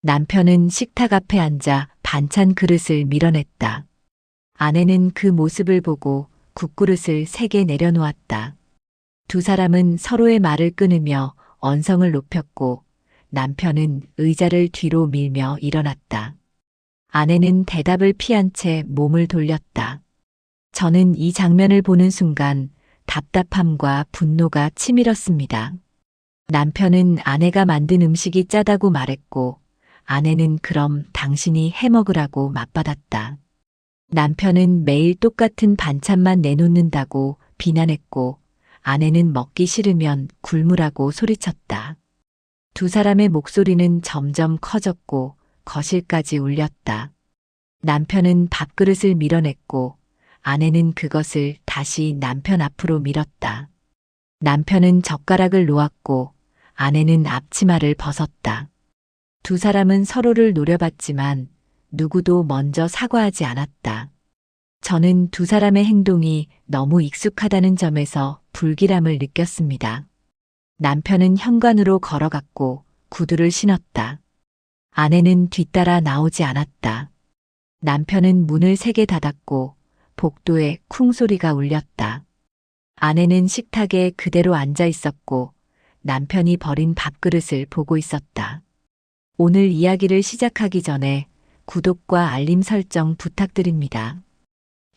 남편은 식탁 앞에 앉아 반찬 그릇을 밀어냈다. 아내는 그 모습을 보고 국그릇을 3개 내려놓았다. 두 사람은 서로의 말을 끊으며 언성을 높였고 남편은 의자를 뒤로 밀며 일어났다. 아내는 대답을 피한 채 몸을 돌렸다. 저는 이 장면을 보는 순간 답답함과 분노가 치밀었습니다. 남편은 아내가 만든 음식이 짜다고 말했고 아내는 그럼 당신이 해먹으라고 맞받았다. 남편은 매일 똑같은 반찬만 내놓는다고 비난했고 아내는 먹기 싫으면 굶으라고 소리쳤다. 두 사람의 목소리는 점점 커졌고 거실까지 울렸다. 남편은 밥그릇을 밀어냈고 아내는 그것을 다시 남편 앞으로 밀었다. 남편은 젓가락을 놓았고 아내는 앞치마를 벗었다. 두 사람은 서로를 노려봤지만 누구도 먼저 사과하지 않았다. 저는 두 사람의 행동이 너무 익숙하다는 점에서 불길함을 느꼈습니다. 남편은 현관으로 걸어갔고 구두를 신었다. 아내는 뒤따라 나오지 않았다. 남편은 문을 3개 닫았고 복도에 쿵 소리가 울렸다. 아내는 식탁에 그대로 앉아 있었고 남편이 버린 밥그릇을 보고 있었다. 오늘 이야기를 시작하기 전에 구독과 알림 설정 부탁드립니다.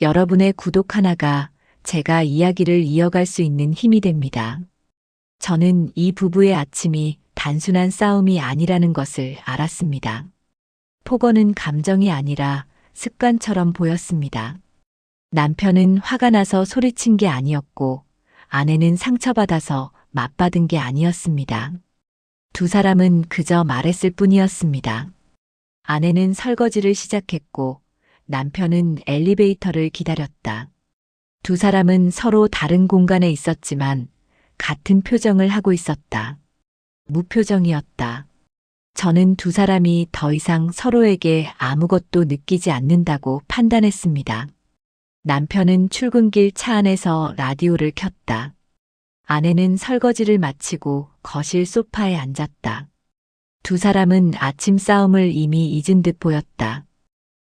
여러분의 구독 하나가 제가 이야기를 이어갈 수 있는 힘이 됩니다. 저는 이 부부의 아침이 단순한 싸움이 아니라는 것을 알았습니다. 폭언은 감정이 아니라 습관처럼 보였습니다. 남편은 화가 나서 소리친 게 아니었고 아내는 상처받아서 맞받은 게 아니었습니다. 두 사람은 그저 말했을 뿐이었습니다. 아내는 설거지를 시작했고 남편은 엘리베이터를 기다렸다. 두 사람은 서로 다른 공간에 있었지만 같은 표정을 하고 있었다. 무표정이었다. 저는 두 사람이 더 이상 서로에게 아무것도 느끼지 않는다고 판단했습니다. 남편은 출근길 차 안에서 라디오를 켰다. 아내는 설거지를 마치고 거실 소파에 앉았다. 두 사람은 아침 싸움을 이미 잊은 듯 보였다.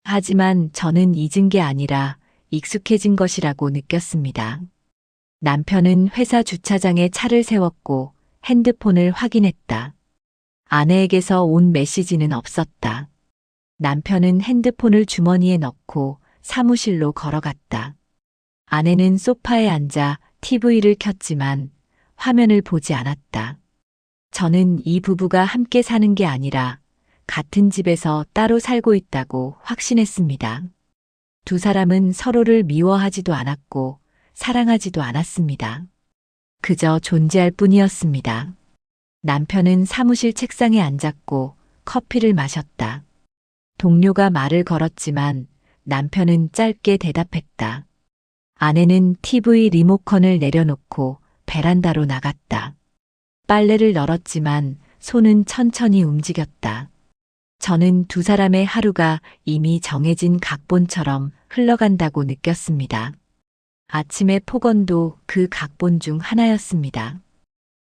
하지만 저는 잊은 게 아니라 익숙해진 것이라고 느꼈습니다. 남편은 회사 주차장에 차를 세웠고 핸드폰을 확인했다. 아내에게서 온 메시지는 없었다. 남편은 핸드폰을 주머니에 넣고 사무실로 걸어갔다. 아내는 소파에 앉아 TV를 켰지만 화면을 보지 않았다. 저는 이 부부가 함께 사는 게 아니라 같은 집에서 따로 살고 있다고 확신했습니다. 두 사람은 서로를 미워하지도 않았고 사랑하지도 않았습니다. 그저 존재할 뿐이었습니다. 남편은 사무실 책상에 앉았고 커피를 마셨다. 동료가 말을 걸었지만 남편은 짧게 대답했다. 아내는 TV 리모컨을 내려놓고 베란다로 나갔다. 빨래를 널었지만 손은 천천히 움직였다. 저는 두 사람의 하루가 이미 정해진 각본처럼 흘러간다고 느꼈습니다. 아침의 폭언도 그 각본 중 하나였습니다.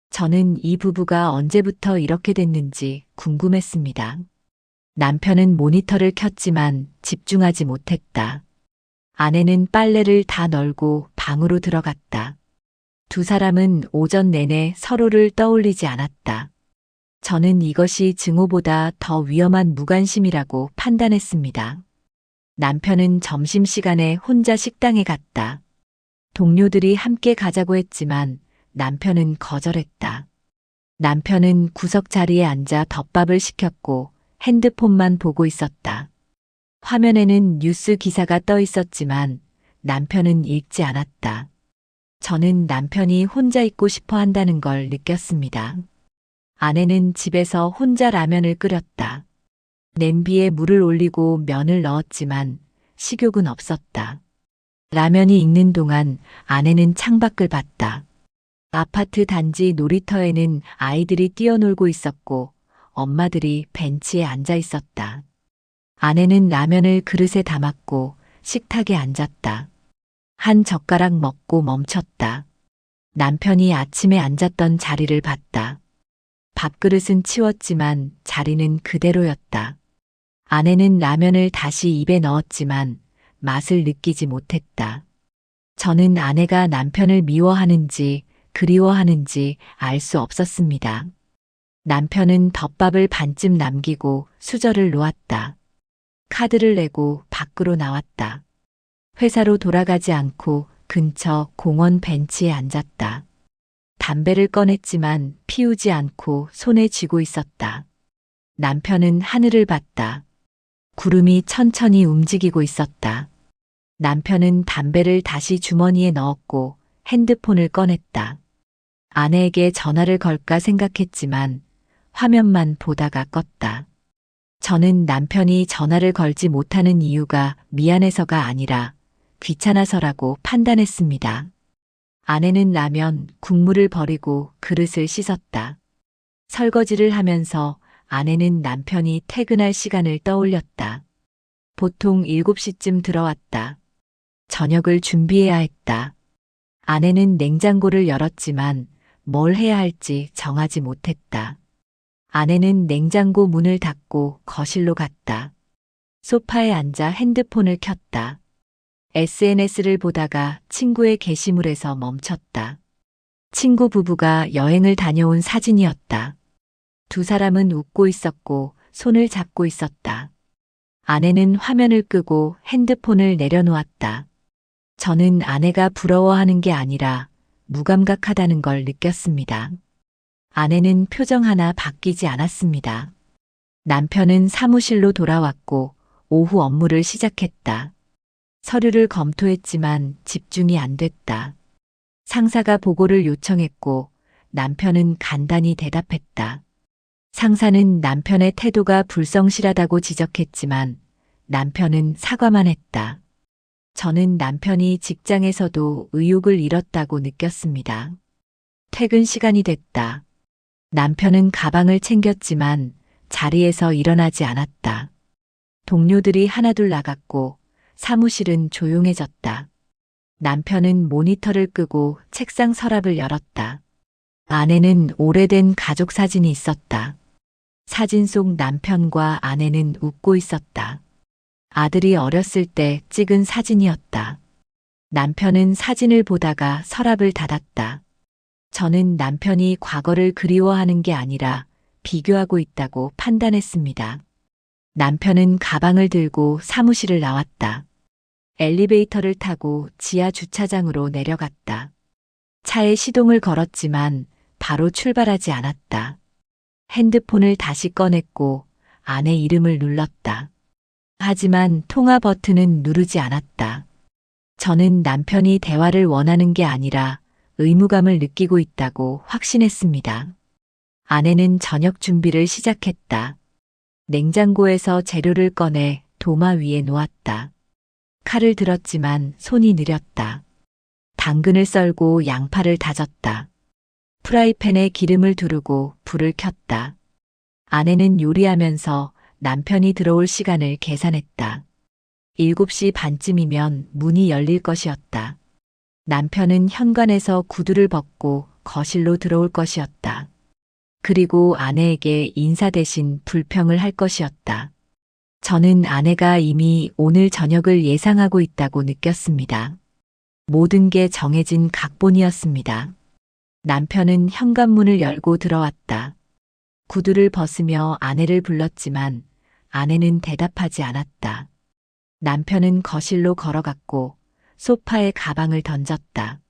저는 이 부부가 언제부터 이렇게 됐는지 궁금했습니다. 남편은 모니터를 켰지만 집중하지 못했다. 아내는 빨래를 다 널고 방으로 들어갔다. 두 사람은 오전 내내 서로를 떠올리지 않았다. 저는 이것이 증오보다 더 위험한 무관심이라고 판단했습니다. 남편은 점심시간에 혼자 식당에 갔다. 동료들이 함께 가자고 했지만 남편은 거절했다. 남편은 구석 자리에 앉아 덮밥을 시켰고 핸드폰만 보고 있었다. 화면에는 뉴스 기사가 떠 있었지만 남편은 읽지 않았다. 저는 남편이 혼자 있고 싶어 한다는 걸 느꼈습니다. 아내는 집에서 혼자 라면을 끓였다. 냄비에 물을 올리고 면을 넣었지만 식욕은 없었다. 라면이 익는 동안 아내는 창밖을 봤다. 아파트 단지 놀이터에는 아이들이 뛰어놀고 있었고 엄마들이 벤치에 앉아 있었다. 아내는 라면을 그릇에 담았고 식탁에 앉았다. 한 젓가락 먹고 멈췄다. 남편이 아침에 앉았던 자리를 봤다. 밥그릇은 치웠지만 자리는 그대로였다. 아내는 라면을 다시 입에 넣었지만 맛을 느끼지 못했다. 저는 아내가 남편을 미워하는지 그리워하는지 알 수 없었습니다. 남편은 덮밥을 반쯤 남기고 수저를 놓았다. 카드를 내고 밖으로 나왔다. 회사로 돌아가지 않고 근처 공원 벤치에 앉았다. 담배를 꺼냈지만 피우지 않고 손에 쥐고 있었다. 남편은 하늘을 봤다. 구름이 천천히 움직이고 있었다. 남편은 담배를 다시 주머니에 넣었고 핸드폰을 꺼냈다. 아내에게 전화를 걸까 생각했지만 화면만 보다가 껐다. 저는 남편이 전화를 걸지 못하는 이유가 미안해서가 아니라 귀찮아서라고 판단했습니다. 아내는 라면, 국물을 버리고 그릇을 씻었다. 설거지를 하면서 아내는 남편이 퇴근할 시간을 떠올렸다. 보통 7시쯤 들어왔다. 저녁을 준비해야 했다. 아내는 냉장고를 열었지만 뭘 해야 할지 정하지 못했다. 아내는 냉장고 문을 닫고 거실로 갔다. 소파에 앉아 핸드폰을 켰다. SNS를 보다가 친구의 게시물에서 멈췄다. 친구 부부가 여행을 다녀온 사진이었다. 두 사람은 웃고 있었고 손을 잡고 있었다. 아내는 화면을 끄고 핸드폰을 내려놓았다. 저는 아내가 부러워하는 게 아니라 무감각하다는 걸 느꼈습니다. 아내는 표정 하나 바뀌지 않았습니다. 남편은 사무실로 돌아왔고 오후 업무를 시작했다. 서류를 검토했지만 집중이 안 됐다. 상사가 보고를 요청했고 남편은 간단히 대답했다. 상사는 남편의 태도가 불성실하다고 지적했지만 남편은 사과만 했다. 저는 남편이 직장에서도 의욕을 잃었다고 느꼈습니다. 퇴근 시간이 됐다. 남편은 가방을 챙겼지만 자리에서 일어나지 않았다. 동료들이 하나둘 나갔고 사무실은 조용해졌다. 남편은 모니터를 끄고 책상 서랍을 열었다. 안에는 오래된 가족 사진이 있었다. 사진 속 남편과 아내는 웃고 있었다. 아들이 어렸을 때 찍은 사진이었다. 남편은 사진을 보다가 서랍을 닫았다. 저는 남편이 과거를 그리워하는 게 아니라 비교하고 있다고 판단했습니다. 남편은 가방을 들고 사무실을 나왔다. 엘리베이터를 타고 지하 주차장으로 내려갔다. 차에 시동을 걸었지만 바로 출발하지 않았다. 핸드폰을 다시 꺼냈고 아내 이름을 눌렀다. 하지만 통화 버튼은 누르지 않았다. 저는 남편이 대화를 원하는 게 아니라 의무감을 느끼고 있다고 확신했습니다. 아내는 저녁 준비를 시작했다. 냉장고에서 재료를 꺼내 도마 위에 놓았다. 칼을 들었지만 손이 느렸다. 당근을 썰고 양파를 다졌다. 프라이팬에 기름을 두르고 불을 켰다. 아내는 요리하면서 남편이 들어올 시간을 계산했다. 7시 반쯤이면 문이 열릴 것이었다. 남편은 현관에서 구두를 벗고 거실로 들어올 것이었다. 그리고 아내에게 인사 대신 불평을 할 것이었다. 저는 아내가 이미 오늘 저녁을 예상하고 있다고 느꼈습니다. 모든 게 정해진 각본이었습니다. 남편은 현관문을 열고 들어왔다. 구두를 벗으며 아내를 불렀지만 아내는 대답하지 않았다. 남편은 거실로 걸어갔고 소파에 가방을 던졌다.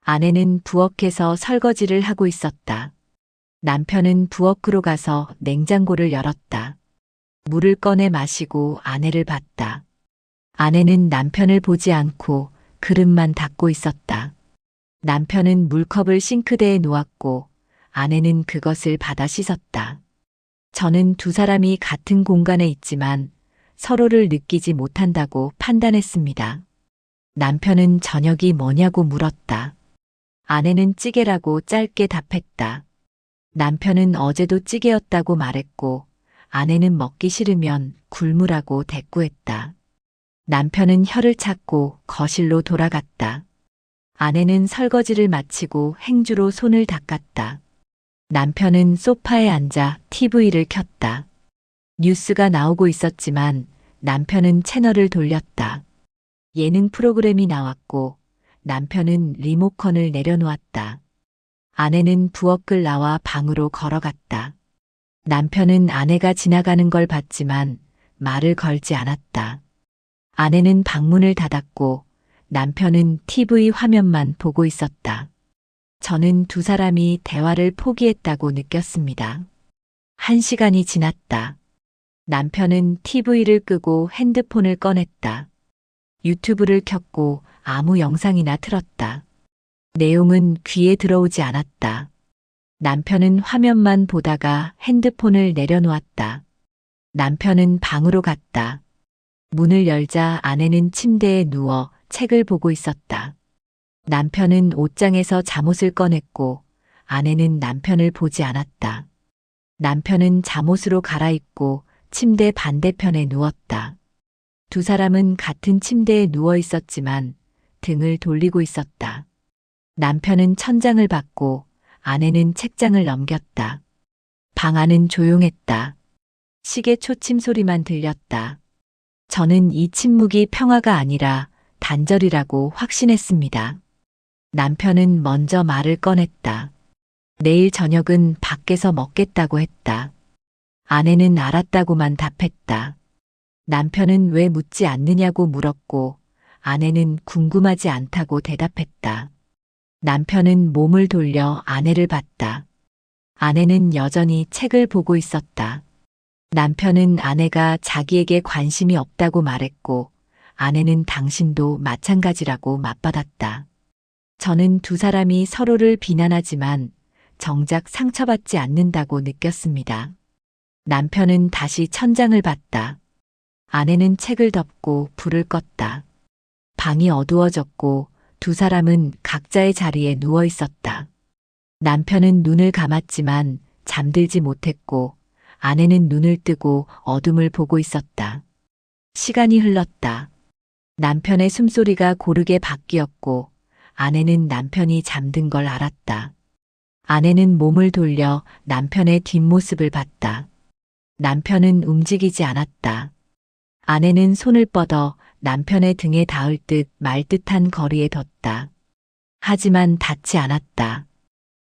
아내는 부엌에서 설거지를 하고 있었다. 남편은 부엌으로 가서 냉장고를 열었다. 물을 꺼내 마시고 아내를 봤다. 아내는 남편을 보지 않고 그릇만 닦고 있었다. 남편은 물컵을 싱크대에 놓았고 아내는 그것을 받아 씻었다. 저는 두 사람이 같은 공간에 있지만 서로를 느끼지 못한다고 판단했습니다. 남편은 저녁이 뭐냐고 물었다. 아내는 찌개라고 짧게 답했다. 남편은 어제도 찌개였다고 말했고 아내는 먹기 싫으면 굶으라고 대꾸했다. 남편은 혀를 찾고 거실로 돌아갔다. 아내는 설거지를 마치고 행주로 손을 닦았다. 남편은 소파에 앉아 TV를 켰다. 뉴스가 나오고 있었지만 남편은 채널을 돌렸다. 예능 프로그램이 나왔고 남편은 리모컨을 내려놓았다. 아내는 부엌을 나와 방으로 걸어갔다. 남편은 아내가 지나가는 걸 봤지만 말을 걸지 않았다. 아내는 방문을 닫았고 남편은 TV 화면만 보고 있었다. 저는 두 사람이 대화를 포기했다고 느꼈습니다. 1시간이 지났다. 남편은 TV를 끄고 핸드폰을 꺼냈다. 유튜브를 켰고 아무 영상이나 틀었다. 내용은 귀에 들어오지 않았다. 남편은 화면만 보다가 핸드폰을 내려놓았다. 남편은 방으로 갔다. 문을 열자 아내는 침대에 누워 책을 보고 있었다. 남편은 옷장에서 잠옷을 꺼냈고 아내는 남편을 보지 않았다. 남편은 잠옷으로 갈아입고 침대 반대편에 누웠다. 두 사람은 같은 침대에 누워 있었지만 등을 돌리고 있었다. 남편은 천장을 봤고 아내는 책장을 넘겼다. 방 안은 조용했다. 시계 초침 소리만 들렸다. 저는 이 침묵이 평화가 아니라 단절이라고 확신했습니다. 남편은 먼저 말을 꺼냈다. 내일 저녁은 밖에서 먹겠다고 했다. 아내는 알았다고만 답했다. 남편은 왜 묻지 않느냐고 물었고 아내는 궁금하지 않다고 대답했다. 남편은 몸을 돌려 아내를 봤다. 아내는 여전히 책을 보고 있었다. 남편은 아내가 자기에게 관심이 없다고 말했고 아내는 당신도 마찬가지라고 맞받았다. 저는 두 사람이 서로를 비난하지만 정작 상처받지 않는다고 느꼈습니다. 남편은 다시 천장을 봤다. 아내는 책을 덮고 불을 껐다. 방이 어두워졌고 두 사람은 각자의 자리에 누워 있었다. 남편은 눈을 감았지만 잠들지 못했고 아내는 눈을 뜨고 어둠을 보고 있었다. 시간이 흘렀다. 남편의 숨소리가 고르게 바뀌었고 아내는 남편이 잠든 걸 알았다. 아내는 몸을 돌려 남편의 뒷모습을 봤다. 남편은 움직이지 않았다. 아내는 손을 뻗어 남편의 등에 닿을 듯 말 듯한 거리에 뒀다. 하지만 닿지 않았다.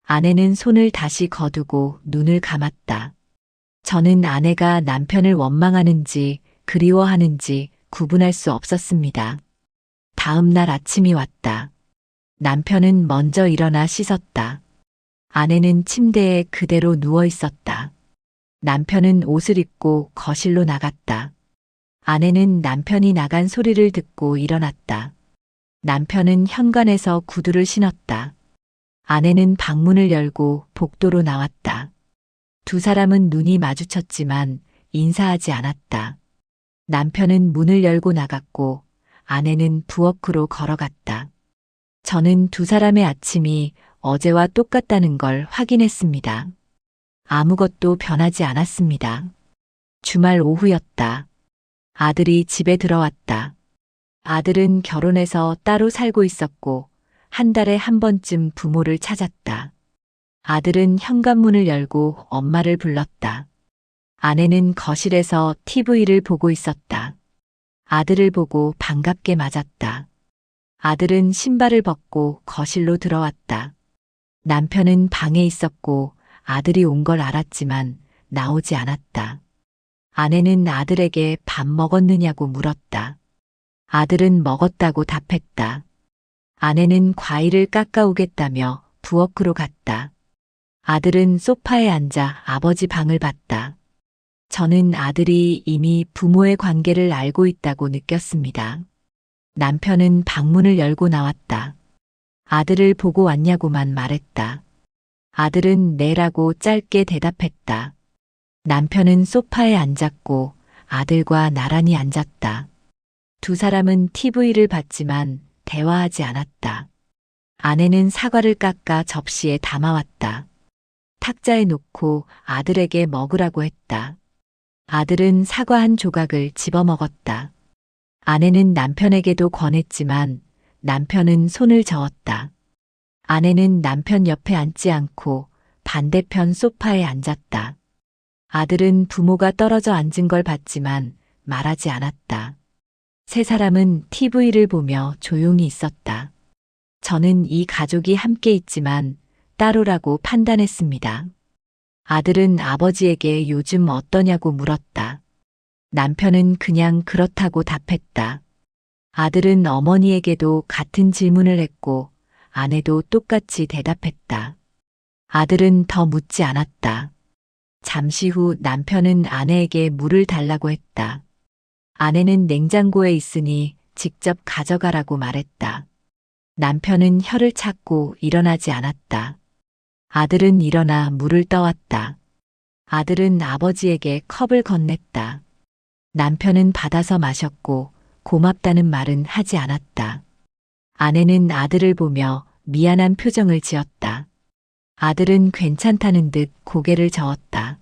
아내는 손을 다시 거두고 눈을 감았다. 저는 아내가 남편을 원망하는지 그리워하는지 구분할 수 없었습니다. 다음 날 아침이 왔다. 남편은 먼저 일어나 씻었다. 아내는 침대에 그대로 누워 있었다. 남편은 옷을 입고 거실로 나갔다. 아내는 남편이 나간 소리를 듣고 일어났다. 남편은 현관에서 구두를 신었다. 아내는 방문을 열고 복도로 나왔다. 두 사람은 눈이 마주쳤지만 인사하지 않았다. 남편은 문을 열고 나갔고 아내는 부엌으로 걸어갔다. 저는 두 사람의 아침이 어제와 똑같다는 걸 확인했습니다. 아무것도 변하지 않았습니다. 주말 오후였다. 아들이 집에 들어왔다. 아들은 결혼해서 따로 살고 있었고 한 달에 한 번쯤 부모를 찾았다. 아들은 현관문을 열고 엄마를 불렀다. 아내는 거실에서 TV를 보고 있었다. 아들을 보고 반갑게 맞았다. 아들은 신발을 벗고 거실로 들어왔다. 남편은 방에 있었고 아들이 온 걸 알았지만 나오지 않았다. 아내는 아들에게 밥 먹었느냐고 물었다. 아들은 먹었다고 답했다. 아내는 과일을 깎아오겠다며 부엌으로 갔다. 아들은 소파에 앉아 아버지 방을 봤다. 저는 아들이 이미 부모의 관계를 알고 있다고 느꼈습니다. 남편은 방문을 열고 나왔다. 아들을 보고 왔냐고만 말했다. 아들은 네라고 짧게 대답했다. 남편은 소파에 앉았고 아들과 나란히 앉았다. 두 사람은 TV를 봤지만 대화하지 않았다. 아내는 사과를 깎아 접시에 담아왔다. 탁자에 놓고 아들에게 먹으라고 했다. 아들은 사과 한 조각을 집어먹었다. 아내는 남편에게도 권했지만 남편은 손을 저었다. 아내는 남편 옆에 앉지 않고 반대편 소파에 앉았다. 아들은 부모가 떨어져 앉은 걸 봤지만 말하지 않았다. 세 사람은 TV를 보며 조용히 있었다. 저는 이 가족이 함께 있지만 따로라고 판단했습니다. 아들은 아버지에게 요즘 어떠냐고 물었다. 남편은 그냥 그렇다고 답했다. 아들은 어머니에게도 같은 질문을 했고 아내도 똑같이 대답했다. 아들은 더 묻지 않았다. 잠시 후 남편은 아내에게 물을 달라고 했다. 아내는 냉장고에 있으니 직접 가져가라고 말했다. 남편은 혀를 찾고 일어나지 않았다. 아들은 일어나 물을 떠왔다. 아들은 아버지에게 컵을 건넸다. 남편은 받아서 마셨고 고맙다는 말은 하지 않았다. 아내는 아들을 보며 미안한 표정을 지었다. 아들은 괜찮다는 듯 고개를 저었다.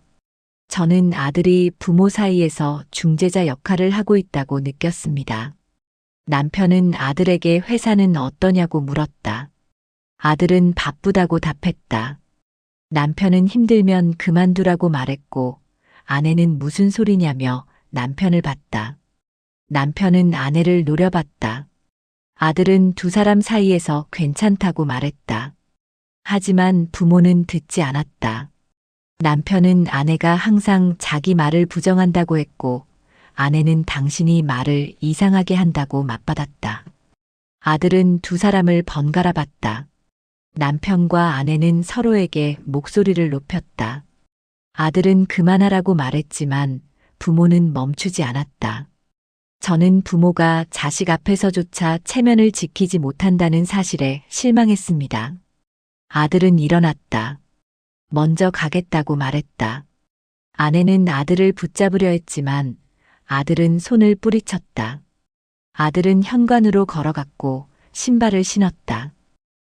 저는 아들이 부모 사이에서 중재자 역할을 하고 있다고 느꼈습니다. 남편은 아들에게 회사는 어떠냐고 물었다. 아들은 바쁘다고 답했다. 남편은 힘들면 그만두라고 말했고 아내는 무슨 소리냐며 남편을 봤다. 남편은 아내를 노려봤다. 아들은 두 사람 사이에서 괜찮다고 말했다. 하지만 부모는 듣지 않았다. 남편은 아내가 항상 자기 말을 부정한다고 했고 아내는 당신이 말을 이상하게 한다고 맞받았다. 아들은 두 사람을 번갈아 봤다. 남편과 아내는 서로에게 목소리를 높였다. 아들은 그만하라고 말했지만 부모는 멈추지 않았다. 저는 부모가 자식 앞에서조차 체면을 지키지 못한다는 사실에 실망했습니다. 아들은 일어났다. 먼저 가겠다고 말했다. 아내는 아들을 붙잡으려 했지만 아들은 손을 뿌리쳤다. 아들은 현관으로 걸어갔고 신발을 신었다.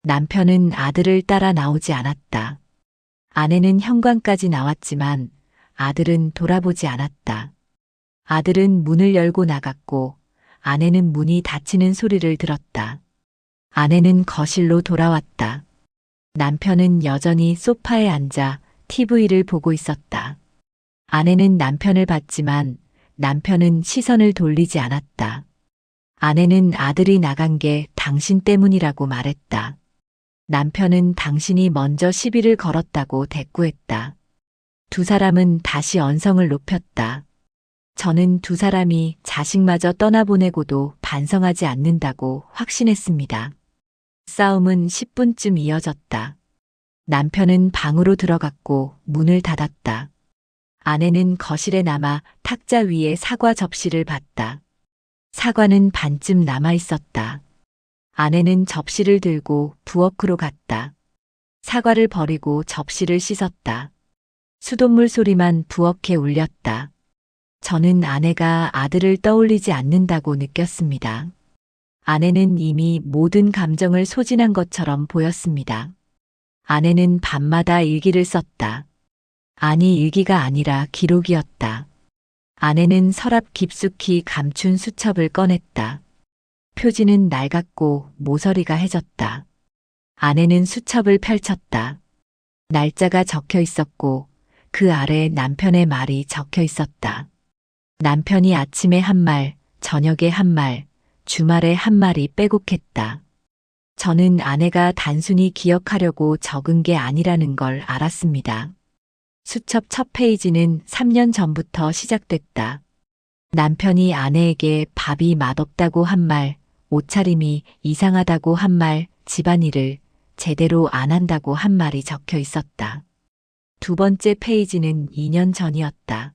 남편은 아들을 따라 나오지 않았다. 아내는 현관까지 나왔지만 아들은 돌아보지 않았다. 아들은 문을 열고 나갔고 아내는 문이 닫히는 소리를 들었다. 아내는 거실로 돌아왔다. 남편은 여전히 소파에 앉아 TV를 보고 있었다. 아내는 남편을 봤지만 남편은 시선을 돌리지 않았다. 아내는 아들이 나간 게 당신 때문이라고 말했다. 남편은 당신이 먼저 시비를 걸었다고 대꾸했다. 두 사람은 다시 언성을 높였다. 저는 두 사람이 자식마저 떠나보내고도 반성하지 않는다고 확신했습니다. 싸움은 10분쯤 이어졌다. 남편은 방으로 들어갔고 문을 닫았다. 아내는 거실에 남아 탁자 위에 사과 접시를 봤다. 사과는 반쯤 남아 있었다. 아내는 접시를 들고 부엌으로 갔다. 사과를 버리고 접시를 씻었다. 수돗물 소리만 부엌에 울렸다. 저는 아내가 아들을 떠올리지 않는다고 느꼈습니다. 아내는 이미 모든 감정을 소진한 것처럼 보였습니다. 아내는 밤마다 일기를 썼다. 아니, 일기가 아니라 기록이었다. 아내는 서랍 깊숙이 감춘 수첩을 꺼냈다. 표지는 낡았고 모서리가 해졌다. 아내는 수첩을 펼쳤다. 날짜가 적혀 있었고 그 아래 남편의 말이 적혀 있었다. 남편이 아침에 한 말, 저녁에 한 말, 주말에 한 말이 빼곡했다. 저는 아내가 단순히 기억하려고 적은 게 아니라는 걸 알았습니다. 수첩 첫 페이지는 3년 전부터 시작됐다. 남편이 아내에게 밥이 맛없다고 한 말, 옷차림이 이상하다고 한 말, 집안일을 제대로 안 한다고 한 말이 적혀 있었다. 두 번째 페이지는 2년 전이었다.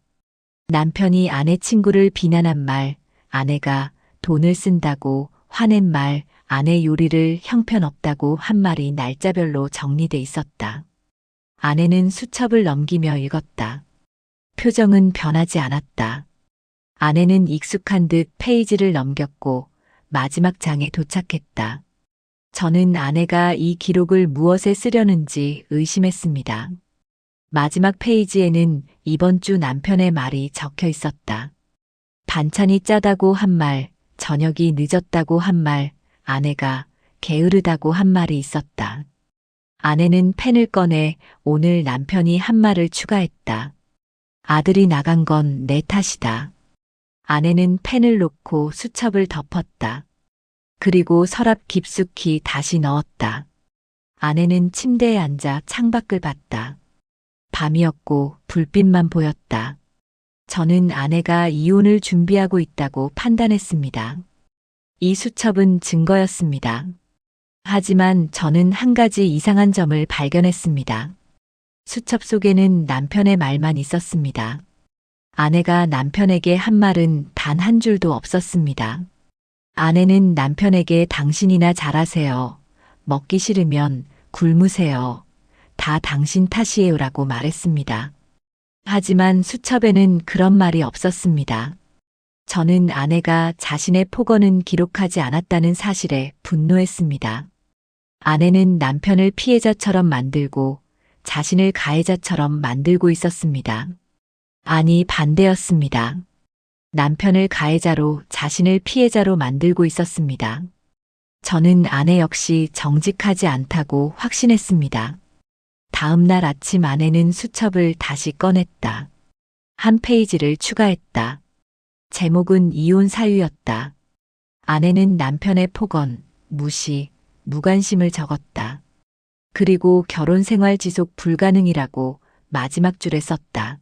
남편이 아내 친구를 비난한 말, 아내가 돈을 쓴다고 화낸 말, 아내 요리를 형편없다고 한 말이 날짜별로 정리돼 있었다. 아내는 수첩을 넘기며 읽었다. 표정은 변하지 않았다. 아내는 익숙한 듯 페이지를 넘겼고 마지막 장에 도착했다. 저는 아내가 이 기록을 무엇에 쓰려는지 의심했습니다. 마지막 페이지에는 이번 주 남편의 말이 적혀 있었다. 반찬이 짜다고 한 말, 저녁이 늦었다고 한 말, 아내가 게으르다고 한 말이 있었다. 아내는 펜을 꺼내 오늘 남편이 한 말을 추가했다. 아들이 나간 건 내 탓이다. 아내는 펜을 놓고 수첩을 덮었다. 그리고 서랍 깊숙이 다시 넣었다. 아내는 침대에 앉아 창밖을 봤다. 밤이었고 불빛만 보였다. 저는 아내가 이혼을 준비하고 있다고 판단했습니다. 이 수첩은 증거였습니다. 하지만 저는 한 가지 이상한 점을 발견했습니다. 수첩 속에는 남편의 말만 있었습니다. 아내가 남편에게 한 말은 단 한 줄도 없었습니다. 아내는 남편에게 당신이나 잘하세요. 먹기 싫으면 굶으세요. 다 당신 탓이에요 라고 말했습니다. 하지만 수첩에는 그런 말이 없었습니다. 저는 아내가 자신의 폭언은 기록하지 않았다는 사실에 분노했습니다. 아내는 남편을 피해자처럼 만들고 자신을 가해자처럼 만들고 있었습니다. 아니, 반대였습니다. 남편을 가해자로 자신을 피해자로 만들고 있었습니다. 저는 아내 역시 정직하지 않다고 확신했습니다. 다음 날 아침 아내는 수첩을 다시 꺼냈다. 한 페이지를 추가했다. 제목은 이혼 사유였다. 아내는 남편의 폭언, 무시, 무관심을 적었다. 그리고 결혼 생활 지속 불가능이라고 마지막 줄에 썼다.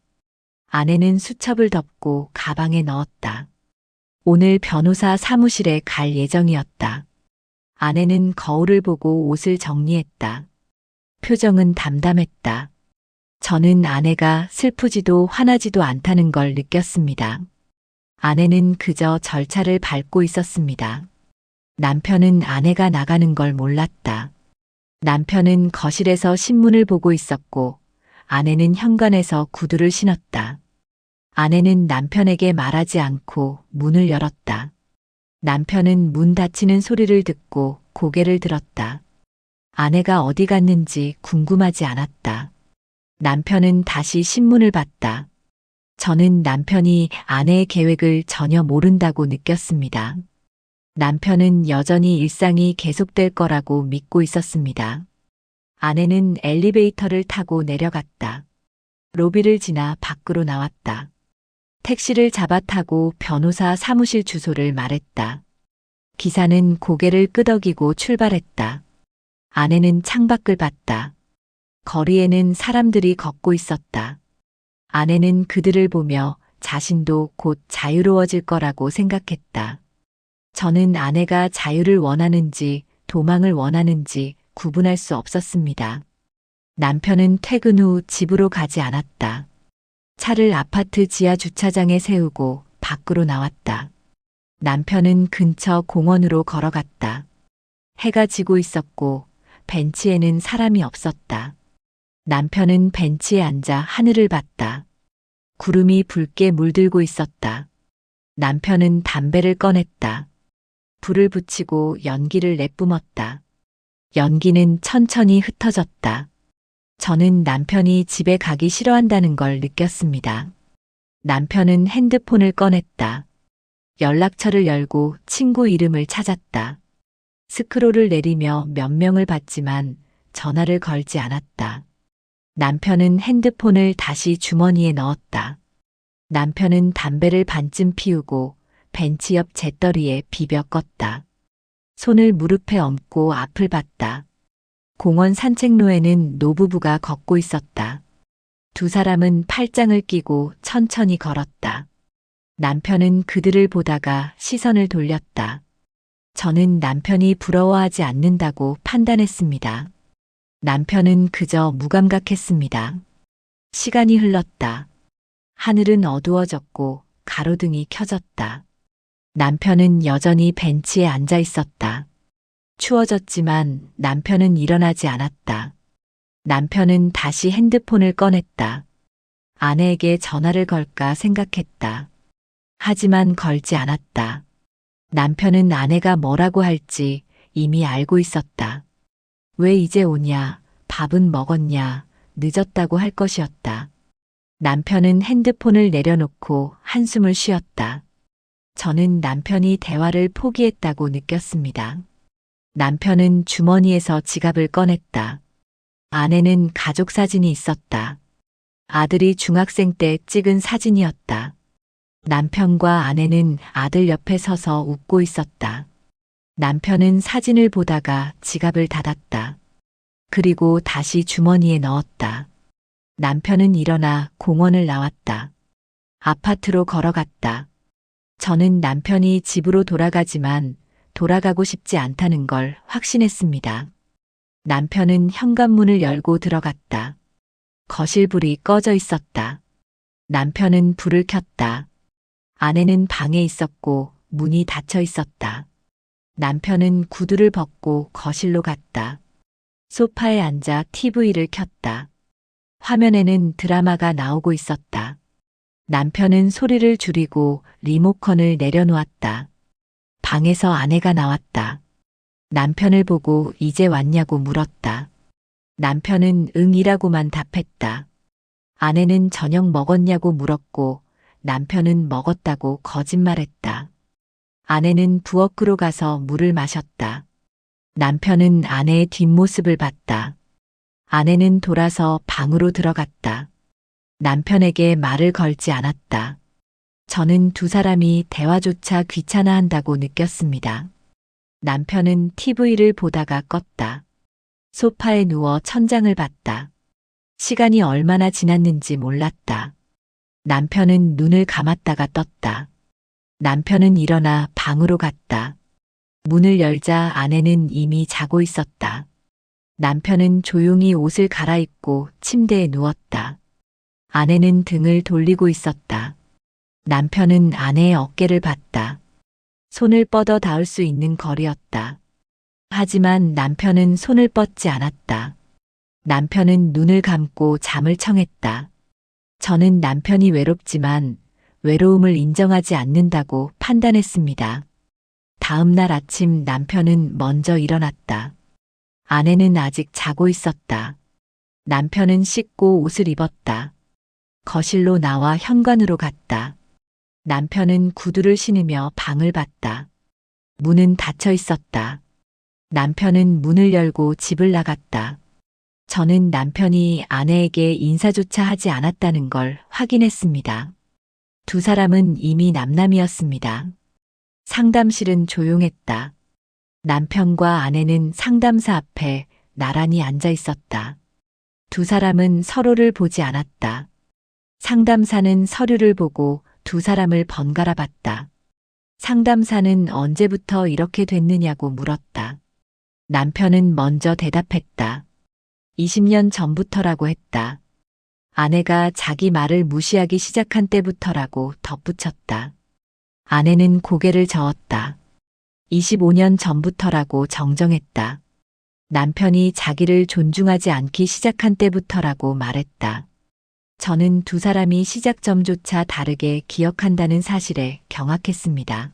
아내는 수첩을 덮고 가방에 넣었다. 오늘 변호사 사무실에 갈 예정이었다. 아내는 거울을 보고 옷을 정리했다. 표정은 담담했다. 저는 아내가 슬프지도 화나지도 않다는 걸 느꼈습니다. 아내는 그저 절차를 밟고 있었습니다. 남편은 아내가 나가는 걸 몰랐다. 남편은 거실에서 신문을 보고 있었고 아내는 현관에서 구두를 신었다. 아내는 남편에게 말하지 않고 문을 열었다. 남편은 문 닫히는 소리를 듣고 고개를 들었다. 아내가 어디 갔는지 궁금하지 않았다. 남편은 다시 신문을 봤다. 저는 남편이 아내의 계획을 전혀 모른다고 느꼈습니다. 남편은 여전히 일상이 계속될 거라고 믿고 있었습니다. 아내는 엘리베이터를 타고 내려갔다. 로비를 지나 밖으로 나왔다. 택시를 잡아 타고 변호사 사무실 주소를 말했다. 기사는 고개를 끄덕이고 출발했다. 아내는 창밖을 봤다. 거리에는 사람들이 걷고 있었다. 아내는 그들을 보며 자신도 곧 자유로워질 거라고 생각했다. 저는 아내가 자유를 원하는지 도망을 원하는지 구분할 수 없었습니다. 남편은 퇴근 후 집으로 가지 않았다. 차를 아파트 지하 주차장에 세우고 밖으로 나왔다. 남편은 근처 공원으로 걸어갔다. 해가 지고 있었고 벤치에는 사람이 없었다. 남편은 벤치에 앉아 하늘을 봤다. 구름이 붉게 물들고 있었다. 남편은 담배를 꺼냈다. 불을 붙이고 연기를 내뿜었다. 연기는 천천히 흩어졌다. 저는 남편이 집에 가기 싫어한다는 걸 느꼈습니다. 남편은 핸드폰을 꺼냈다. 연락처를 열고 친구 이름을 찾았다. 스크롤을 내리며 몇 명을 봤지만 전화를 걸지 않았다. 남편은 핸드폰을 다시 주머니에 넣었다. 남편은 담배를 반쯤 피우고 벤치 옆 재떨이에 비벼 껐다. 손을 무릎에 얹고 앞을 봤다. 공원 산책로에는 노부부가 걷고 있었다. 두 사람은 팔짱을 끼고 천천히 걸었다. 남편은 그들을 보다가 시선을 돌렸다. 저는 남편이 부러워하지 않는다고 판단했습니다. 남편은 그저 무감각했습니다. 시간이 흘렀다. 하늘은 어두워졌고 가로등이 켜졌다. 남편은 여전히 벤치에 앉아 있었다. 추워졌지만 남편은 일어나지 않았다. 남편은 다시 핸드폰을 꺼냈다. 아내에게 전화를 걸까 생각했다. 하지만 걸지 않았다. 남편은 아내가 뭐라고 할지 이미 알고 있었다. 왜 이제 오냐, 밥은 먹었냐, 늦었다고 할 것이었다. 남편은 핸드폰을 내려놓고 한숨을 쉬었다. 저는 남편이 대화를 포기했다고 느꼈습니다. 남편은 주머니에서 지갑을 꺼냈다. 안에는 가족 사진이 있었다. 아들이 중학생 때 찍은 사진이었다. 남편과 아내는 아들 옆에 서서 웃고 있었다. 남편은 사진을 보다가 지갑을 닫았다. 그리고 다시 주머니에 넣었다. 남편은 일어나 공원을 나왔다. 아파트로 걸어갔다. 저는 남편이 집으로 돌아가지만 돌아가고 싶지 않다는 걸 확신했습니다. 남편은 현관문을 열고 들어갔다. 거실 불이 꺼져 있었다. 남편은 불을 켰다. 아내는 방에 있었고 문이 닫혀 있었다. 남편은 구두를 벗고 거실로 갔다. 소파에 앉아 TV를 켰다. 화면에는 드라마가 나오고 있었다. 남편은 소리를 줄이고 리모컨을 내려놓았다. 방에서 아내가 나왔다. 남편을 보고 이제 왔냐고 물었다. 남편은 응이라고만 답했다. 아내는 저녁 먹었냐고 물었고 남편은 먹었다고 거짓말했다. 아내는 부엌으로 가서 물을 마셨다. 남편은 아내의 뒷모습을 봤다. 아내는 돌아서 방으로 들어갔다. 남편에게 말을 걸지 않았다. 저는 두 사람이 대화조차 귀찮아한다고 느꼈습니다. 남편은 TV를 보다가 껐다. 소파에 누워 천장을 봤다. 시간이 얼마나 지났는지 몰랐다. 남편은 눈을 감았다가 떴다. 남편은 일어나 방으로 갔다. 문을 열자 아내는 이미 자고 있었다. 남편은 조용히 옷을 갈아입고 침대에 누웠다. 아내는 등을 돌리고 있었다. 남편은 아내의 어깨를 봤다. 손을 뻗어 닿을 수 있는 거리였다. 하지만 남편은 손을 뻗지 않았다. 남편은 눈을 감고 잠을 청했다. 저는 남편이 외롭지만 외로움을 인정하지 않는다고 판단했습니다. 다음 날 아침 남편은 먼저 일어났다. 아내는 아직 자고 있었다. 남편은 씻고 옷을 입었다. 거실로 나와 현관으로 갔다. 남편은 구두를 신으며 방을 봤다. 문은 닫혀 있었다. 남편은 문을 열고 집을 나갔다. 저는 남편이 아내에게 인사조차 하지 않았다는 걸 확인했습니다. 두 사람은 이미 남남이었습니다. 상담실은 조용했다. 남편과 아내는 상담사 앞에 나란히 앉아 있었다. 두 사람은 서로를 보지 않았다. 상담사는 서류를 보고 두 사람을 번갈아 봤다. 상담사는 언제부터 이렇게 됐느냐고 물었다. 남편은 먼저 대답했다. 20년 전부터라고 했다. 아내가 자기 말을 무시하기 시작한 때부터라고 덧붙였다. 아내는 고개를 저었다. 25년 전부터라고 정정했다. 남편이 자기를 존중하지 않기 시작한 때부터라고 말했다. 저는 두 사람이 시작점조차 다르게 기억한다는 사실에 경악했습니다.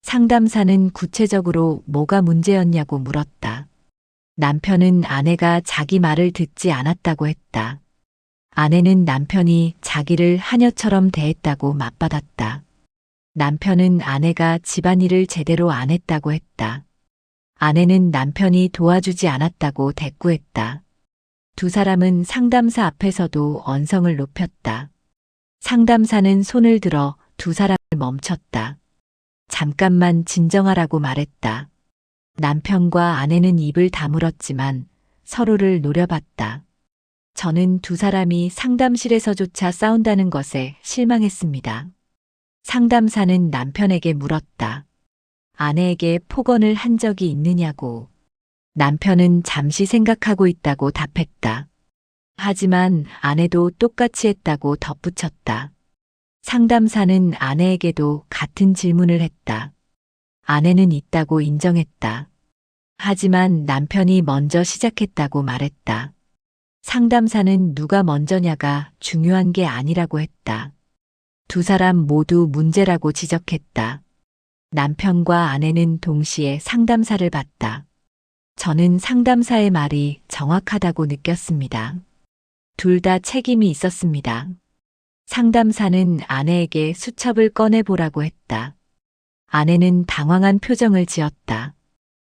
상담사는 구체적으로 뭐가 문제였냐고 물었다. 남편은 아내가 자기 말을 듣지 않았다고 했다. 아내는 남편이 자기를 하녀처럼 대했다고 맞받았다. 남편은 아내가 집안일을 제대로 안 했다고 했다. 아내는 남편이 도와주지 않았다고 대꾸했다. 두 사람은 상담사 앞에서도 언성을 높였다. 상담사는 손을 들어 두 사람을 멈췄다. 잠깐만 진정하라고 말했다. 남편과 아내는 입을 다물었지만 서로를 노려봤다. 저는 두 사람이 상담실에서조차 싸운다는 것에 실망했습니다. 상담사는 남편에게 물었다. 아내에게 폭언을 한 적이 있느냐고. 남편은 잠시 생각하고 있다고 답했다. 하지만 아내도 똑같이 했다고 덧붙였다. 상담사는 아내에게도 같은 질문을 했다. 아내는 있다고 인정했다. 하지만 남편이 먼저 시작했다고 말했다. 상담사는 누가 먼저냐가 중요한 게 아니라고 했다. 두 사람 모두 문제라고 지적했다. 남편과 아내는 동시에 상담사를 봤다. 저는 상담사의 말이 정확하다고 느꼈습니다. 둘 다 책임이 있었습니다. 상담사는 아내에게 수첩을 꺼내보라고 했다. 아내는 당황한 표정을 지었다.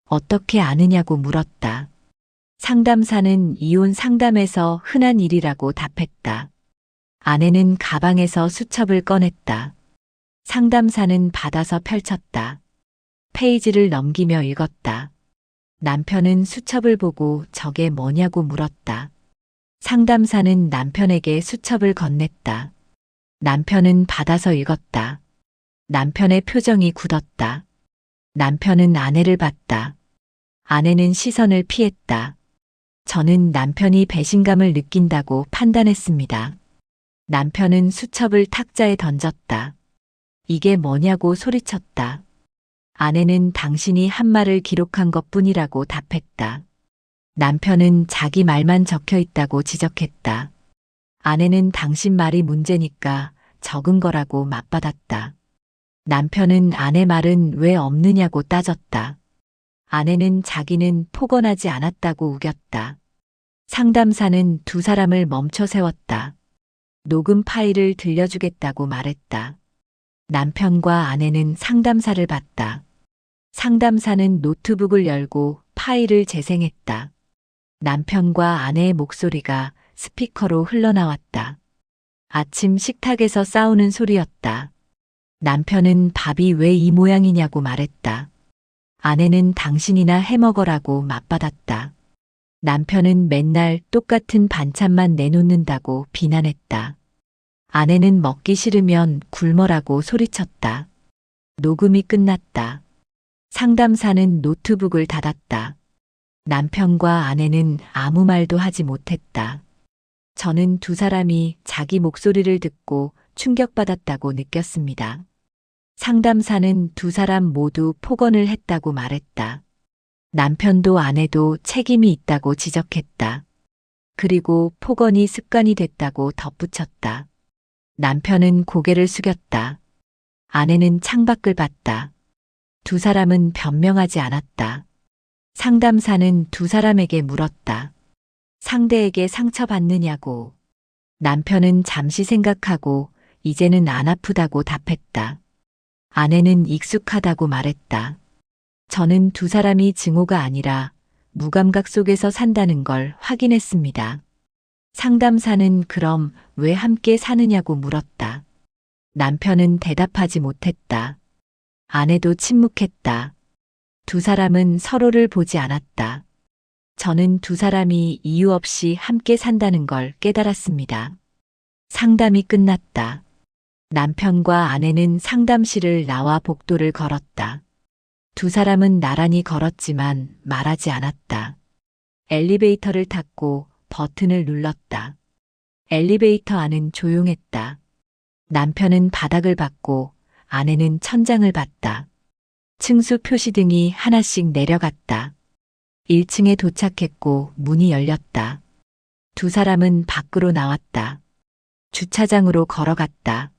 어떻게 아느냐고 물었다. 상담사는 이혼 상담에서 흔한 일이라고 답했다. 아내는 가방에서 수첩을 꺼냈다. 상담사는 받아서 펼쳤다. 페이지를 넘기며 읽었다. 남편은 수첩을 보고 저게 뭐냐고 물었다. 상담사는 남편에게 수첩을 건넸다. 남편은 받아서 읽었다. 남편의 표정이 굳었다. 남편은 아내를 봤다. 아내는 시선을 피했다. 저는 남편이 배신감을 느낀다고 판단했습니다. 남편은 수첩을 탁자에 던졌다. 이게 뭐냐고 소리쳤다. 아내는 당신이 한 말을 기록한 것뿐이라고 답했다. 남편은 자기 말만 적혀 있다고 지적했다. 아내는 당신 말이 문제니까 적은 거라고 맞받았다. 남편은 아내 말은 왜 없느냐고 따졌다. 아내는 자기는 폭언하지 않았다고 우겼다. 상담사는 두 사람을 멈춰 세웠다. 녹음 파일을 들려주겠다고 말했다. 남편과 아내는 상담사를 봤다. 상담사는 노트북을 열고 파일을 재생했다. 남편과 아내의 목소리가 스피커로 흘러나왔다. 아침 식탁에서 싸우는 소리였다. 남편은 밥이 왜 이 모양이냐고 말했다. 아내는 당신이나 해먹어라고 맞받았다. 남편은 맨날 똑같은 반찬만 내놓는다고 비난했다. 아내는 먹기 싫으면 굶어라고 소리쳤다. 녹음이 끝났다. 상담사는 노트북을 닫았다. 남편과 아내는 아무 말도 하지 못했다. 저는 두 사람이 자기 목소리를 듣고 충격받았다고 느꼈습니다. 상담사는 두 사람 모두 폭언을 했다고 말했다. 남편도 아내도 책임이 있다고 지적했다. 그리고 폭언이 습관이 됐다고 덧붙였다. 남편은 고개를 숙였다. 아내는 창밖을 봤다. 두 사람은 변명하지 않았다. 상담사는 두 사람에게 물었다. 상대에게 상처받느냐고. 남편은 잠시 생각하고 이제는 안 아프다고 답했다. 아내는 익숙하다고 말했다. 저는 두 사람이 증오가 아니라 무감각 속에서 산다는 걸 확인했습니다. 상담사는 그럼 왜 함께 사느냐고 물었다. 남편은 대답하지 못했다. 아내도 침묵했다. 두 사람은 서로를 보지 않았다. 저는 두 사람이 이유 없이 함께 산다는 걸 깨달았습니다. 상담이 끝났다. 남편과 아내는 상담실을 나와 복도를 걸었다. 두 사람은 나란히 걸었지만 말하지 않았다. 엘리베이터를 탔고 버튼을 눌렀다. 엘리베이터 안은 조용했다. 남편은 바닥을 봤고 아내는 천장을 봤다. 층수 표시등이 하나씩 내려갔다. 1층에 도착했고 문이 열렸다. 두 사람은 밖으로 나왔다. 주차장으로 걸어갔다.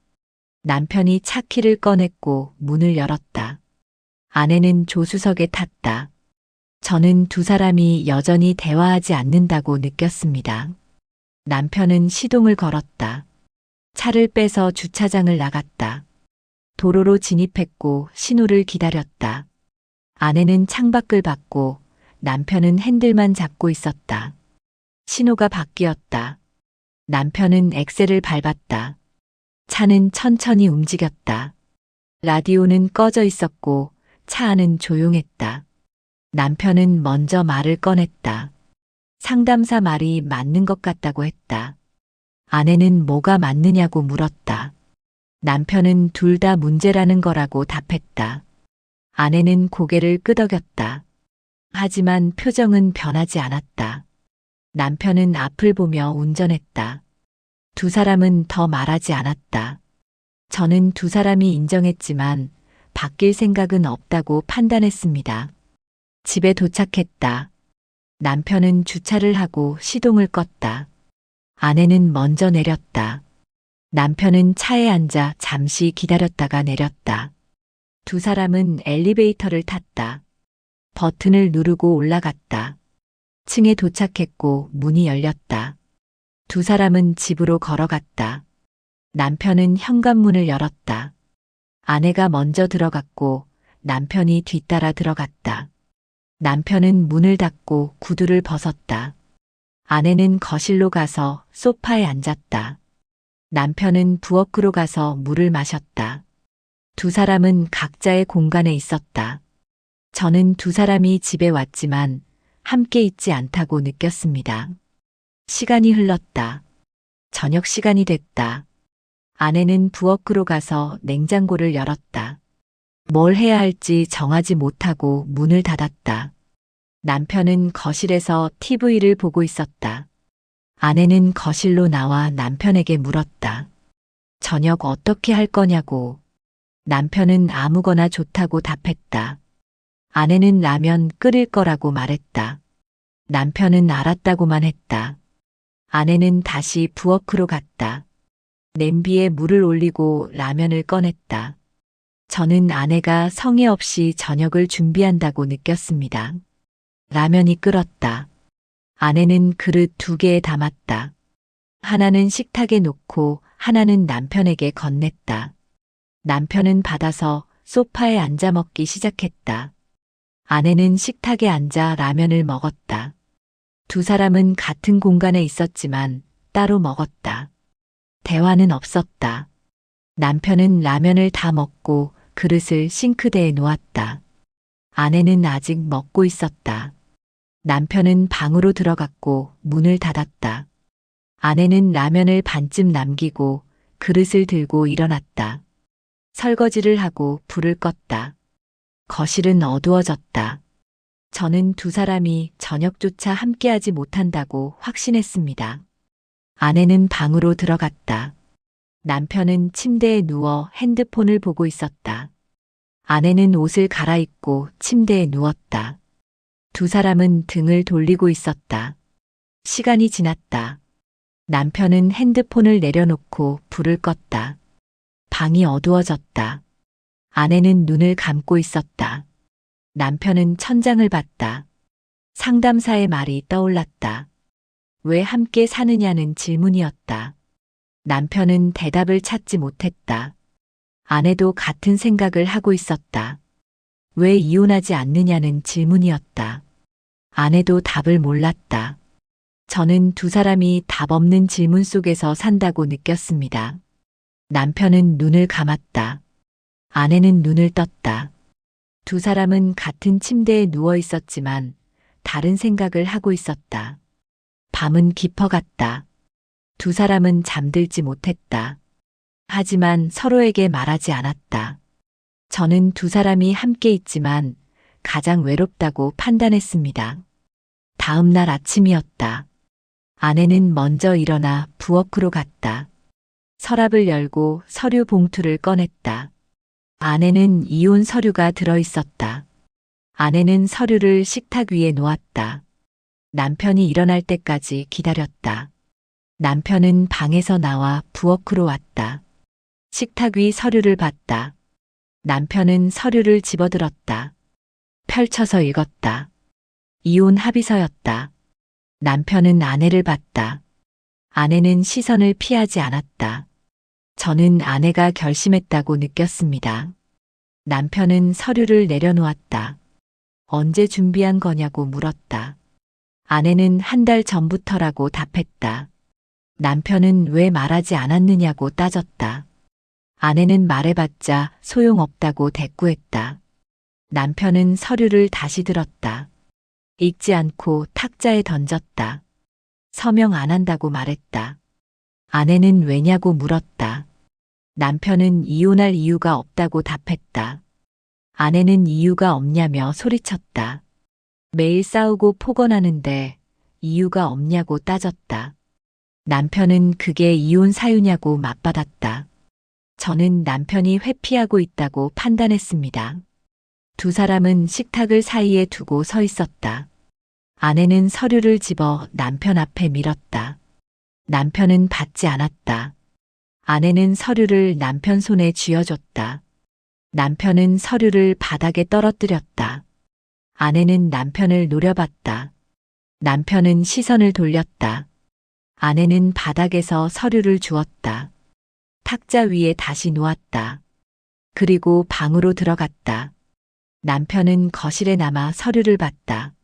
남편이 차 키를 꺼냈고 문을 열었다. 아내는 조수석에 탔다. 저는 두 사람이 여전히 대화하지 않는다고 느꼈습니다. 남편은 시동을 걸었다. 차를 빼서 주차장을 나갔다. 도로로 진입했고 신호를 기다렸다. 아내는 창밖을 봤고 남편은 핸들만 잡고 있었다. 신호가 바뀌었다. 남편은 엑셀을 밟았다. 차는 천천히 움직였다. 라디오는 꺼져 있었고 차 안은 조용했다. 남편은 먼저 말을 꺼냈다. 상담사 말이 맞는 것 같다고 했다. 아내는 뭐가 맞느냐고 물었다. 남편은 둘 다 문제라는 거라고 답했다. 아내는 고개를 끄덕였다. 하지만 표정은 변하지 않았다. 남편은 앞을 보며 운전했다. 두 사람은 더 말하지 않았다. 저는 두 사람이 인정했지만 바뀔 생각은 없다고 판단했습니다. 집에 도착했다. 남편은 주차를 하고 시동을 껐다. 아내는 먼저 내렸다. 남편은 차에 앉아 잠시 기다렸다가 내렸다. 두 사람은 엘리베이터를 탔다. 버튼을 누르고 올라갔다. 층에 도착했고 문이 열렸다. 두 사람은 집으로 걸어갔다. 남편은 현관문을 열었다. 아내가 먼저 들어갔고 남편이 뒤따라 들어갔다. 남편은 문을 닫고 구두를 벗었다. 아내는 거실로 가서 소파에 앉았다. 남편은 부엌으로 가서 물을 마셨다. 두 사람은 각자의 공간에 있었다. 저는 두 사람이 집에 왔지만 함께 있지 않다고 느꼈습니다. 시간이 흘렀다. 저녁 시간이 됐다. 아내는 부엌으로 가서 냉장고를 열었다. 뭘 해야 할지 정하지 못하고 문을 닫았다. 남편은 거실에서 TV를 보고 있었다. 아내는 거실로 나와 남편에게 물었다. 저녁 어떻게 할 거냐고. 남편은 아무거나 좋다고 답했다. 아내는 라면 끓일 거라고 말했다. 남편은 알았다고만 했다. 아내는 다시 부엌으로 갔다. 냄비에 물을 올리고 라면을 꺼냈다. 저는 아내가 성의 없이 저녁을 준비한다고 느꼈습니다. 라면이 끓었다. 아내는 그릇 2개에 담았다. 하나는 식탁에 놓고 하나는 남편에게 건넸다. 남편은 받아서 소파에 앉아 먹기 시작했다. 아내는 식탁에 앉아 라면을 먹었다. 두 사람은 같은 공간에 있었지만 따로 먹었다. 대화는 없었다. 남편은 라면을 다 먹고 그릇을 싱크대에 놓았다. 아내는 아직 먹고 있었다. 남편은 방으로 들어갔고 문을 닫았다. 아내는 라면을 반쯤 남기고 그릇을 들고 일어났다. 설거지를 하고 불을 껐다. 거실은 어두워졌다. 저는 두 사람이 저녁조차 함께하지 못한다고 확신했습니다. 아내는 방으로 들어갔다. 남편은 침대에 누워 핸드폰을 보고 있었다. 아내는 옷을 갈아입고 침대에 누웠다. 두 사람은 등을 돌리고 있었다. 시간이 지났다. 남편은 핸드폰을 내려놓고 불을 껐다. 방이 어두워졌다. 아내는 눈을 감고 있었다. 남편은 천장을 봤다. 상담사의 말이 떠올랐다. 왜 함께 사느냐는 질문이었다. 남편은 대답을 찾지 못했다. 아내도 같은 생각을 하고 있었다. 왜 이혼하지 않느냐는 질문이었다. 아내도 답을 몰랐다. 저는 두 사람이 답 없는 질문 속에서 산다고 느꼈습니다. 남편은 눈을 감았다. 아내는 눈을 떴다. 두 사람은 같은 침대에 누워 있었지만 다른 생각을 하고 있었다. 밤은 깊어갔다. 두 사람은 잠들지 못했다. 하지만 서로에게 말하지 않았다. 저는 두 사람이 함께 있지만 가장 외롭다고 판단했습니다. 다음 날 아침이었다. 아내는 먼저 일어나 부엌으로 갔다. 서랍을 열고 서류 봉투를 꺼냈다. 아내는 이혼 서류가 들어 있었다. 아내는 서류를 식탁 위에 놓았다. 남편이 일어날 때까지 기다렸다. 남편은 방에서 나와 부엌으로 왔다. 식탁 위 서류를 봤다. 남편은 서류를 집어들었다. 펼쳐서 읽었다. 이혼 합의서였다. 남편은 아내를 봤다. 아내는 시선을 피하지 않았다. 저는 아내가 결심했다고 느꼈습니다. 남편은 서류를 내려놓았다. 언제 준비한 거냐고 물었다. 아내는 1달 전부터라고 답했다. 남편은 왜 말하지 않았느냐고 따졌다. 아내는 말해봤자 소용없다고 대꾸했다. 남편은 서류를 다시 들었다. 읽지 않고 탁자에 던졌다. 서명 안 한다고 말했다. 아내는 왜냐고 물었다. 남편은 이혼할 이유가 없다고 답했다. 아내는 이유가 없냐며 소리쳤다. 매일 싸우고 폭언하는데 이유가 없냐고 따졌다. 남편은 그게 이혼 사유냐고 맞받았다. 저는 남편이 회피하고 있다고 판단했습니다. 두 사람은 식탁을 사이에 두고 서 있었다. 아내는 서류를 집어 남편 앞에 밀었다. 남편은 받지 않았다. 아내는 서류를 남편 손에 쥐어줬다. 남편은 서류를 바닥에 떨어뜨렸다. 아내는 남편을 노려봤다. 남편은 시선을 돌렸다. 아내는 바닥에서 서류를 주웠다. 탁자 위에 다시 놓았다. 그리고 방으로 들어갔다. 남편은 거실에 남아 서류를 봤다.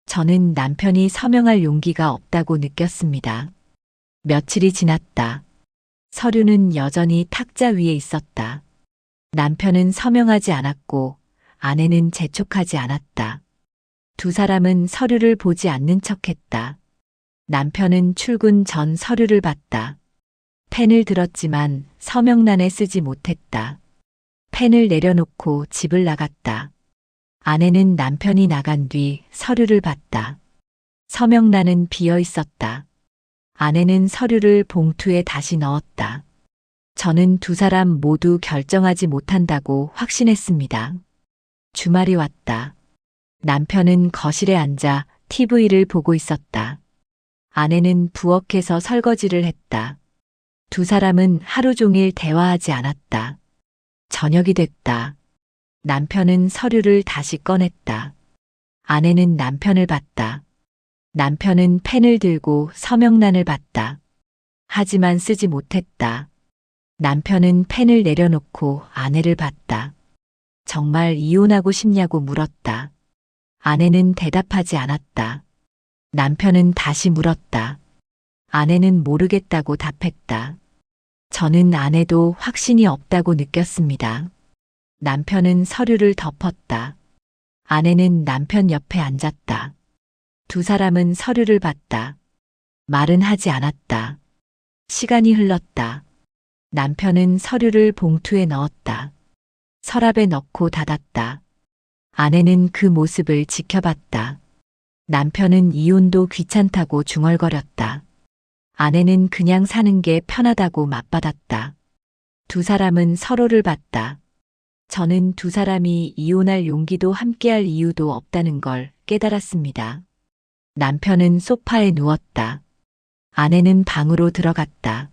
저는 남편이 서명할 용기가 없다고 느꼈습니다. 며칠이 지났다. 서류는 여전히 탁자 위에 있었다. 남편은 서명하지 않았고 아내는 재촉하지 않았다. 두 사람은 서류를 보지 않는 척했다. 남편은 출근 전 서류를 봤다. 펜을 들었지만 서명란에 쓰지 못했다. 펜을 내려놓고 집을 나갔다. 아내는 남편이 나간 뒤 서류를 봤다. 서명란은 비어 있었다. 아내는 서류를 봉투에 다시 넣었다. 저는 두 사람 모두 결정하지 못한다고 확신했습니다. 주말이 왔다. 남편은 거실에 앉아 TV를 보고 있었다. 아내는 부엌에서 설거지를 했다. 두 사람은 하루 종일 대화하지 않았다. 저녁이 됐다. 남편은 서류를 다시 꺼냈다. 아내는 남편을 봤다. 남편은 펜을 들고 서명란을 봤다. 하지만 쓰지 못했다. 남편은 펜을 내려놓고 아내를 봤다. 정말 이혼하고 싶냐고 물었다. 아내는 대답하지 않았다. 남편은 다시 물었다. 아내는 모르겠다고 답했다. 저는 아내도 확신이 없다고 느꼈습니다. 남편은 서류를 덮었다. 아내는 남편 옆에 앉았다. 두 사람은 서류를 봤다. 말은 하지 않았다. 시간이 흘렀다. 남편은 서류를 봉투에 넣었다. 서랍에 넣고 닫았다. 아내는 그 모습을 지켜봤다. 남편은 이혼도 귀찮다고 중얼거렸다. 아내는 그냥 사는 게 편하다고 맞받았다. 두 사람은 서로를 봤다. 저는 두 사람이 이혼할 용기도 함께할 이유도 없다는 걸 깨달았습니다. 남편은 소파에 누웠다. 아내는 방으로 들어갔다.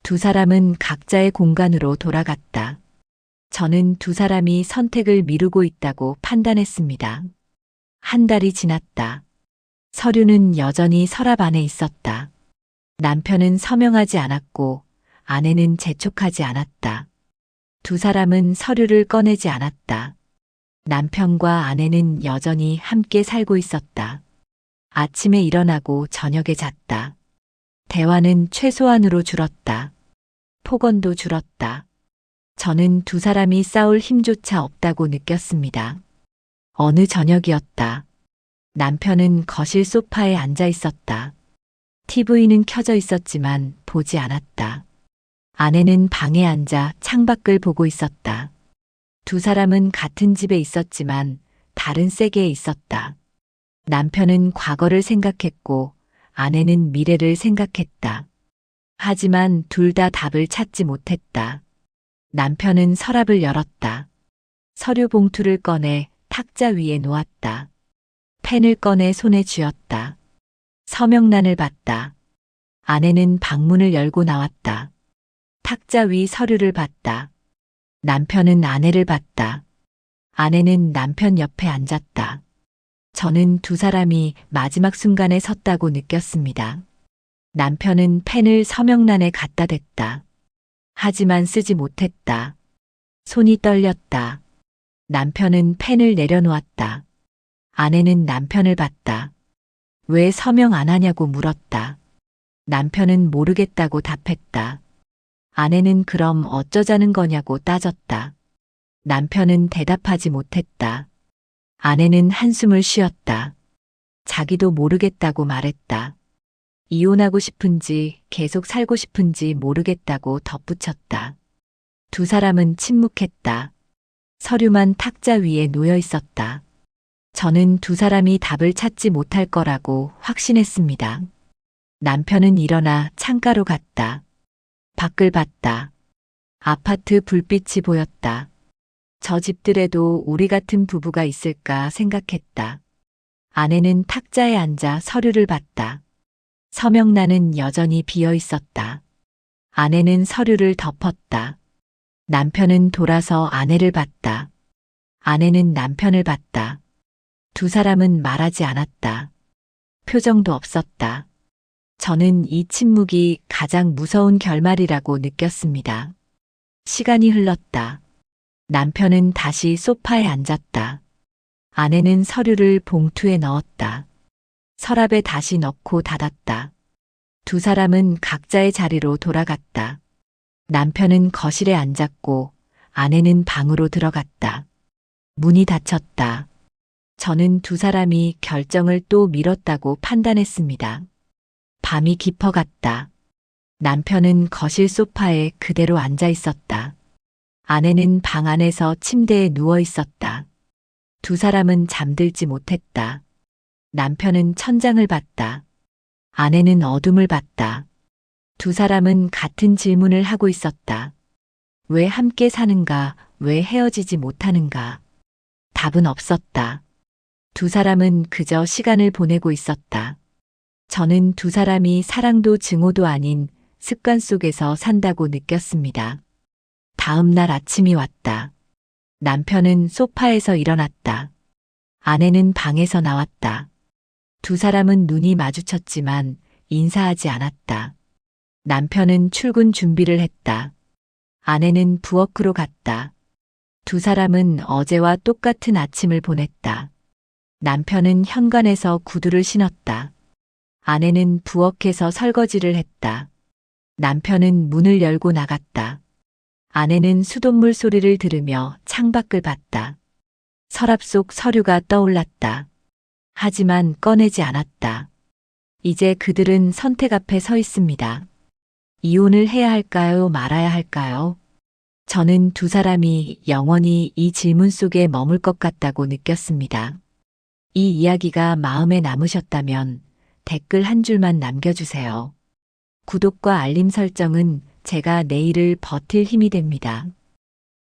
두 사람은 각자의 공간으로 돌아갔다. 저는 두 사람이 선택을 미루고 있다고 판단했습니다. 한 달이 지났다. 서류는 여전히 서랍 안에 있었다. 남편은 서명하지 않았고 아내는 재촉하지 않았다. 두 사람은 서류를 꺼내지 않았다. 남편과 아내는 여전히 함께 살고 있었다. 아침에 일어나고 저녁에 잤다. 대화는 최소한으로 줄었다. 폭언도 줄었다. 저는 두 사람이 싸울 힘조차 없다고 느꼈습니다. 어느 저녁이었다. 남편은 거실 소파에 앉아 있었다. TV는 켜져 있었지만 보지 않았다. 아내는 방에 앉아 창밖을 보고 있었다. 두 사람은 같은 집에 있었지만 다른 세계에 있었다. 남편은 과거를 생각했고 아내는 미래를 생각했다. 하지만 둘 다 답을 찾지 못했다. 남편은 서랍을 열었다. 서류 봉투를 꺼내 탁자 위에 놓았다. 펜을 꺼내 손에 쥐었다. 서명란을 봤다. 아내는 방문을 열고 나왔다. 탁자 위 서류를 봤다. 남편은 아내를 봤다. 아내는 남편 옆에 앉았다. 저는 두 사람이 마지막 순간에 섰다고 느꼈습니다. 남편은 펜을 서명란에 갖다 댔다. 하지만 쓰지 못했다. 손이 떨렸다. 남편은 펜을 내려놓았다. 아내는 남편을 봤다. 왜 서명 안 하냐고 물었다. 남편은 모르겠다고 답했다. 아내는 그럼 어쩌자는 거냐고 따졌다. 남편은 대답하지 못했다. 아내는 한숨을 쉬었다. 자기도 모르겠다고 말했다. 이혼하고 싶은지 계속 살고 싶은지 모르겠다고 덧붙였다. 두 사람은 침묵했다. 서류만 탁자 위에 놓여 있었다. 저는 두 사람이 답을 찾지 못할 거라고 확신했습니다. 남편은 일어나 창가로 갔다. 밖을 봤다. 아파트 불빛이 보였다. 저 집들에도 우리 같은 부부가 있을까 생각했다. 아내는 탁자에 앉아 서류를 봤다. 서명란은 여전히 비어 있었다. 아내는 서류를 덮었다. 남편은 돌아서 아내를 봤다. 아내는 남편을 봤다. 두 사람은 말하지 않았다. 표정도 없었다. 저는 이 침묵이 가장 무서운 결말이라고 느꼈습니다. 시간이 흘렀다. 남편은 다시 소파에 앉았다. 아내는 서류를 봉투에 넣었다. 서랍에 다시 넣고 닫았다. 두 사람은 각자의 자리로 돌아갔다. 남편은 거실에 앉았고 아내는 방으로 들어갔다. 문이 닫혔다. 저는 두 사람이 결정을 또 미뤘다고 판단했습니다. 밤이 깊어갔다. 남편은 거실 소파에 그대로 앉아 있었다. 아내는 방 안에서 침대에 누워 있었다. 두 사람은 잠들지 못했다. 남편은 천장을 봤다. 아내는 어둠을 봤다. 두 사람은 같은 질문을 하고 있었다. 왜 함께 사는가? 왜 헤어지지 못하는가? 답은 없었다. 두 사람은 그저 시간을 보내고 있었다. 저는 두 사람이 사랑도 증오도 아닌 습관 속에서 산다고 느꼈습니다. 다음 날 아침이 왔다. 남편은 소파에서 일어났다. 아내는 방에서 나왔다. 두 사람은 눈이 마주쳤지만 인사하지 않았다. 남편은 출근 준비를 했다. 아내는 부엌으로 갔다. 두 사람은 어제와 똑같은 아침을 보냈다. 남편은 현관에서 구두를 신었다. 아내는 부엌에서 설거지를 했다. 남편은 문을 열고 나갔다. 아내는 수돗물 소리를 들으며 창밖을 봤다. 서랍 속 서류가 떠올랐다. 하지만 꺼내지 않았다. 이제 그들은 선택 앞에 서 있습니다. 이혼을 해야 할까요? 말아야 할까요? 저는 두 사람이 영원히 이 질문 속에 머물 것 같다고 느꼈습니다. 이 이야기가 마음에 남으셨다면 댓글 한 줄만 남겨주세요. 구독과 알림 설정은 제가 내일을 버틸 힘이 됩니다.